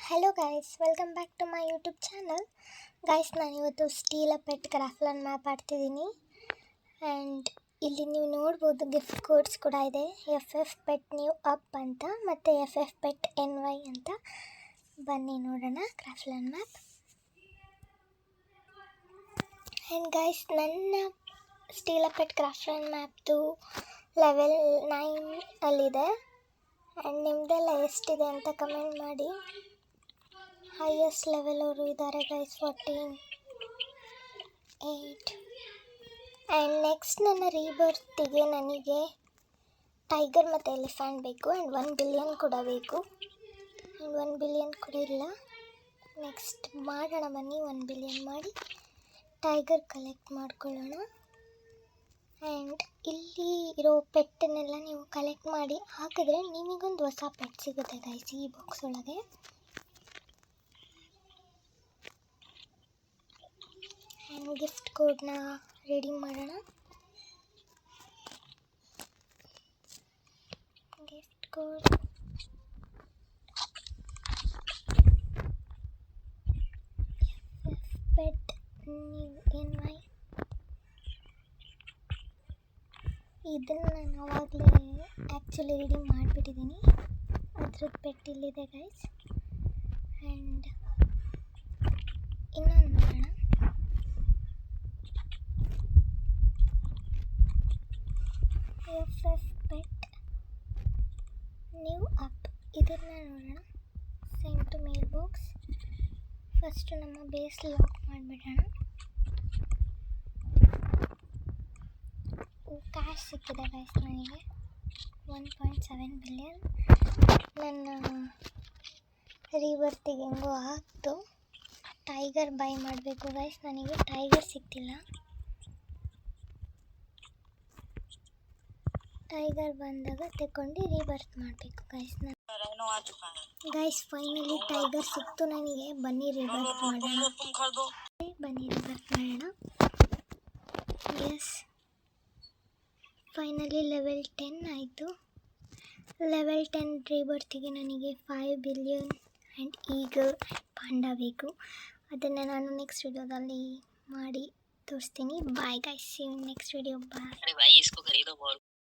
Hello guys, welcome back to my YouTube channel. Guys, ನಾನಿವತ್ತು steal a pet craftland map ಆಡ್ತಿದ್ದೀನಿ. And ಇಲ್ಲಿ ನೀವು ನೋಡ್ಬೋದು ಗಿಫ್ಟ್ ಕೋಡ್ಸ್ ಕೂಡ ಇದೆ. FF ಪೆಟ್ ನ್ಯೂ ಅಪ್ ಅಂತ ಮತ್ತು FF ಪೆಟ್ NY ಅಂತ. ಬನ್ನಿ ನೋಡೋಣ ಕ್ರಾಫ್ಟ್ಲನ್ ಮ್ಯಾಪ್. ಆ್ಯಂಡ್ ಗೈಸ್, ನನ್ನ ಸ್ಟೀಲ ಪೆಟ್ ಕ್ರಾಫ್ಟ್ಲನ್ ಮ್ಯಾಪ್ದು ಲೆವೆಲ್ 9 ಅಲ್ಲಿದೆ. ಆ್ಯಂಡ್ ನಿಮ್ಮದೆಲ್ಲ ಎಷ್ಟಿದೆ ಅಂತ ಕಮೆಂಟ್ ಮಾಡಿ. ಹೈಯೆಸ್ಟ್ ಲೆವೆಲ್ ಅವರು ಇದ್ದಾರೆ ಗೈಸ್, 14, 8. ಆ್ಯಂಡ್ ನೆಕ್ಸ್ಟ್ ನನ್ನ ರೀಬರ್ತಿಗೆ ನನಗೆ ಟೈಗರ್ ಮತ್ತು ಎಲಿಫೆಂಟ್ ಬೇಕು. ಆ್ಯಂಡ್ 1 ಬಿಲಿಯನ್ ಕೂಡ ಬೇಕು. ಆ್ಯಂಡ್ 1 ಬಿಲಿಯನ್ ಕೂಡ ಇಲ್ಲ. ನೆಕ್ಸ್ಟ್ ಮಾಡೋಣ ಬನ್ನಿ, 1 ಬಿಲಿಯನ್ ಮಾಡಿ ಟೈಗರ್ ಕಲೆಕ್ಟ್ ಮಾಡ್ಕೊಳ್ಳೋಣ. ಆ್ಯಂಡ್ ಇಲ್ಲಿ ಇರೋ ಪೆಟ್ಟನ್ನೆಲ್ಲ ನೀವು ಕಲೆಕ್ಟ್ ಮಾಡಿ ಹಾಕಿದ್ರೆ ನಿಮಗೊಂದು ಹೊಸ ಪೆಟ್ ಸಿಗುತ್ತೆ ಗೈಸ್ ಈ ಬಾಕ್ಸ್ ಒಳಗೆ. ಆ್ಯಂಡ್ ಗಿಫ್ಟ್ ಕೋಡ್ನ ರೆಡಿ ಮಾಡೋಣ. Gift code pet NY. ಇದನ್ನು ನಾನು ಆವಾಗಲೇ ಆ್ಯಕ್ಚುಲಿ ರೆಡಿ ಮಾಡಿಬಿಟ್ಟಿದ್ದೀನಿ. ಅದ್ರದ್ದು ಪೆಟ್ ಇಲ್ಲಿದೆ ಗೈಸ್. ಆ್ಯಂಡ್ ಇನ್ನೊಂದು ನೋಡೋಣ. FF ಪೆಟ್ ನ್ಯೂ ಅಪ್, ಇದನ್ನು ನೋಡೋಣ. Send to mail box. First ನಮ್ಮ ಬೇಸ್ ಲಾಕ್ ಮಾಡಿಬಿಡೋಣ. ಕ್ಯಾಶ್ ಸಿಕ್ಕಿದೆ ಗೈಸ್ ನನಗೆ 1.7 ಬಿಲಿಯನ್. ನನ್ನ ರೀಬರ್ತಿಗೆ ಹೆಂಗೋ ಆಗ್ತು. ಟೈಗರ್ ಬೈ ಮಾಡಬೇಕು ಗೈಸ್, ನನಗೆ ಟೈಗರ್ ಸಿಗ್ತಿಲ್ಲ. ಟೈಗರ್ ಬಂದಾಗ ತಗೊಂಡು ರೀಬರ್ತ್ ಮಾಡಬೇಕು ಗೈಸ್. ಗೈಸ್ ಫೈನಲಿ ಟೈಗರ್ ಸಿಕ್ತು ನನಗೆ. ಬನ್ನಿ ರೀಬರ್ತ್ ಮಾಡೋಣ. ಎಸ್, ಫೈನಲಿ ಲೆವೆಲ್ 10 ಆಯಿತು. ಲೆವೆಲ್ 10 ರೀಬರ್ತಿಗೆ ನನಗೆ 5 ಬಿಲಿಯನ್ ಆ್ಯಂಡ್ ಈಗಲ್ ಪಾಂಡ ಬೇಕು. ಅದನ್ನು ನಾನು ನೆಕ್ಸ್ಟ್ ವಿಡಿಯೋದಲ್ಲಿ ಮಾಡಿ ತೋರಿಸ್ತೀನಿ. Bye guys, see you next video. Bye.